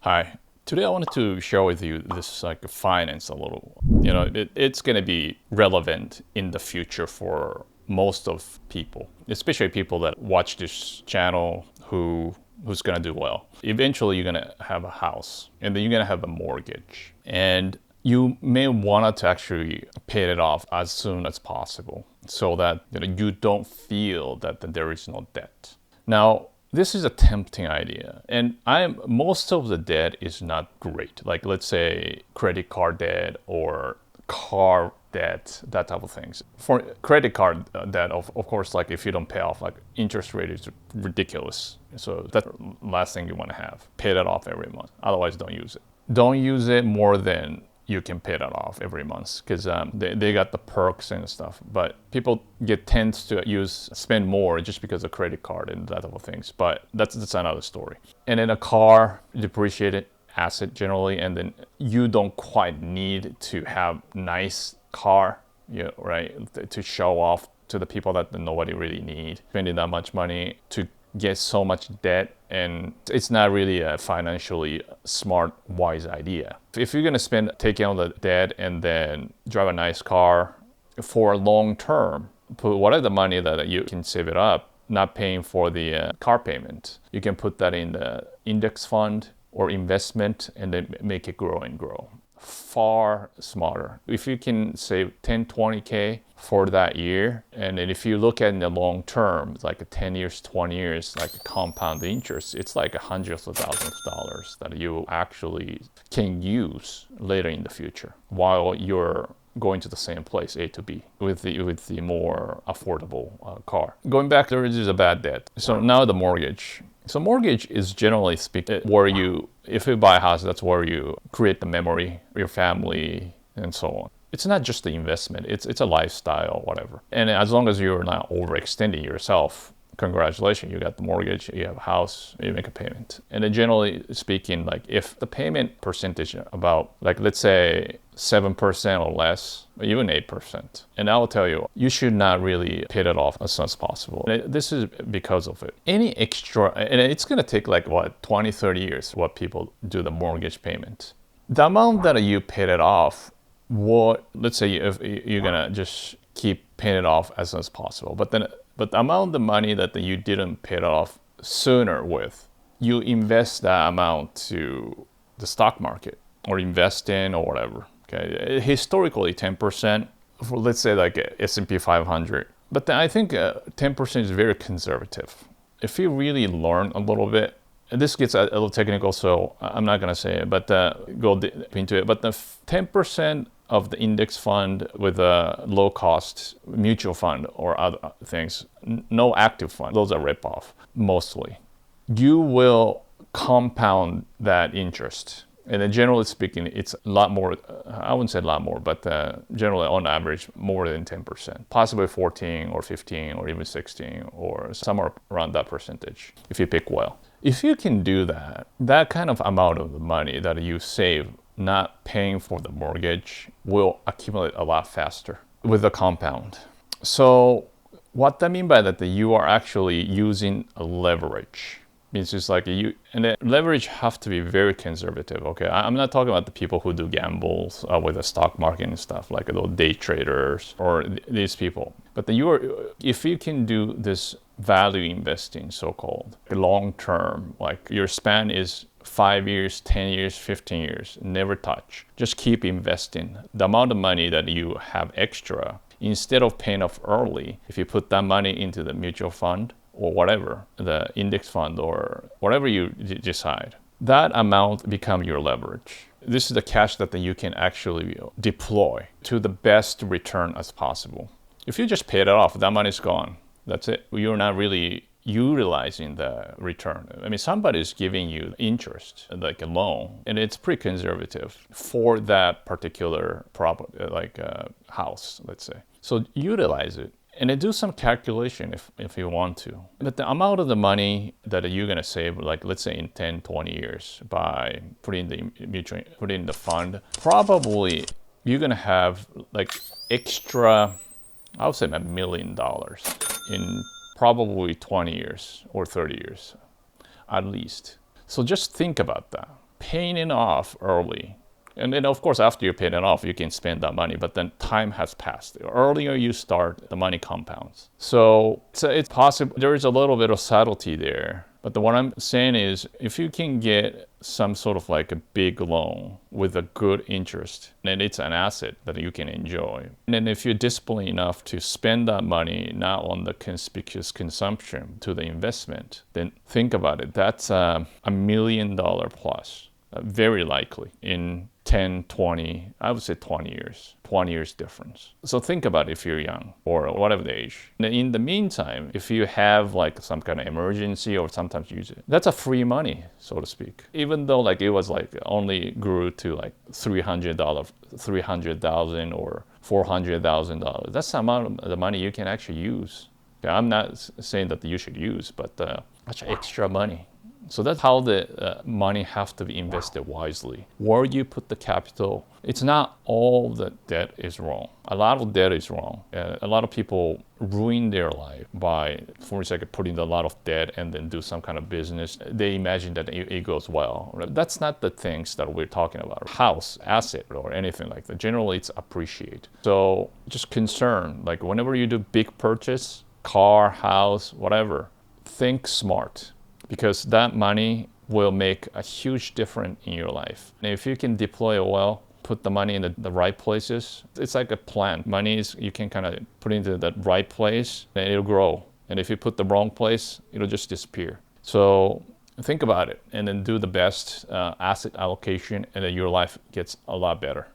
Hi. Today I wanted to share with you this like finance a little. It's going to be relevant in the future for most of people, especially people that watch this channel who's going to do well. Eventually you're going to have a house and then you're going to have a mortgage. And you may want to actually pay it off as soon as possible so that you don't feel that there is no debt. Now, this is a tempting idea, and most of the debt is not great. Like, let's say credit card debt or car debt, that type of things. For credit card debt, of course, like if you don't pay off, like interest rate is ridiculous. So that's the last thing you want to have. Pay that off every month. Otherwise, don't use it. Don't use it more than you can pay that off every month because they got the perks and stuff. But people tend to spend more just because of credit card and that type of things. But that's another story. And then a car, depreciated asset generally, and then you don't quite need to have nice car, right, to show off to the people that nobody really need. Spending that much money to get so much debt, and it's not really a financially smart, wise idea. If you're gonna taking on the debt and then drive a nice car for long term, put whatever the money that you can save it up, not paying for the car payment, you can put that in the index fund or investment and then make it grow and grow. Far smarter. If you can save 10, 20K for that year, and then if you look at in the long term, like 10 years, 20 years, like a compound interest, it's like hundreds of thousands of dollars that you actually can use later in the future while you're going to the same place, A to B, with the more affordable car. Going back, there is a bad debt. So now the mortgage. So mortgage is generally speaking where if you buy a house, that's where you create the memory, your family, and so on. It's not just the investment, it's a lifestyle, whatever. And as long as you're not overextending yourself, congratulations, you got the mortgage, you have a house, you make a payment. And then generally speaking, like if the payment percentage about, like let's say 7% or less, even 8%. And I will tell you, you should not really pay that off as soon as possible. And this is because of it. Any extra, and it's gonna take like 20, 30 years what people do the mortgage payment. The amount that you paid it off, let's say if you're gonna just keep paying it off as soon as possible. But the amount of money that you didn't pay it off sooner with, you invest that amount to the stock market or invest in or whatever. Okay, historically 10% for, let's say, like S&P 500. But then I think 10% is very conservative. If you really learn a little bit, and this gets a little technical, so I'm not gonna say it, but go deep into it. But the 10% of the index fund with a low cost mutual fund or other things, no active fund, those are rip-off mostly. You will compound that interest. And then generally speaking, it's a lot more, I wouldn't say a lot more, but generally on average, more than 10%, possibly 14 or 15 or even 16 or somewhere around that percentage if you pick well. If you can do that kind of amount of the money that you save not paying for the mortgage will accumulate a lot faster with the compound. So what I mean by that you are actually using a leverage. It's just like and the leverage have to be very conservative. Okay, I'm not talking about the people who do gambles with the stock market and stuff, like those day traders or these people. But if you can do this value investing, so-called long term, like your span is 5 years, 10 years, 15 years, never touch. Just keep investing. The amount of money that you have extra, instead of paying off early, if you put that money into the mutual fund or whatever, the index fund or whatever you decide, that amount become your leverage. This is the cash that you can actually deploy to the best return as possible. If you just pay it off, that money's gone. That's it. You're not really utilizing the return. I mean, somebody's giving you interest, like a loan, and it's pretty conservative for that particular property, like a house, let's say. So utilize it. And then do some calculation if you want to. But the amount of the money that you're gonna save, like let's say in 10, 20 years by putting in the fund, probably you're gonna have like extra, I would say $1 million in probably 20 years or 30 years, at least. So just think about that. paying it off early. And then, of course, after you pay it off, you can spend that money, but then time has passed. The earlier you start, the money compounds. So it's possible, there is a little bit of subtlety there. But what I'm saying is, if you can get some sort of like a big loan with a good interest, then it's an asset that you can enjoy. And then if you're disciplined enough to spend that money not on the conspicuous consumption to the investment, then think about it. That's $1 million plus, very likely in 10, 20, I would say 20 years difference. So think about it if you're young or whatever the age. And in the meantime, if you have like some kind of emergency or sometimes use it, that's a free money, so to speak. Even though like it was like only grew to like $300,000 or $400,000, that's the amount of the money you can actually use. I'm not saying that you should use, but that's extra money. So that's how the money has to be invested wisely. Where you put the capital, it's not all the debt is wrong. A lot of debt is wrong. A lot of people ruin their life by, for a second, putting a lot of debt and then do some kind of business. They imagine that it goes well. That's not the things that we're talking about. House, asset, or anything like that. Generally, it's appreciate. So just concern, like whenever you do big purchase, car, house, whatever, think smart. Because that money will make a huge difference in your life. And if you can deploy it well, put the money in the right places, it's like a plant. Money is, you can kind of put into the right place and it'll grow. And if you put the wrong place, it'll just disappear. So think about it and then do the best asset allocation and then your life gets a lot better.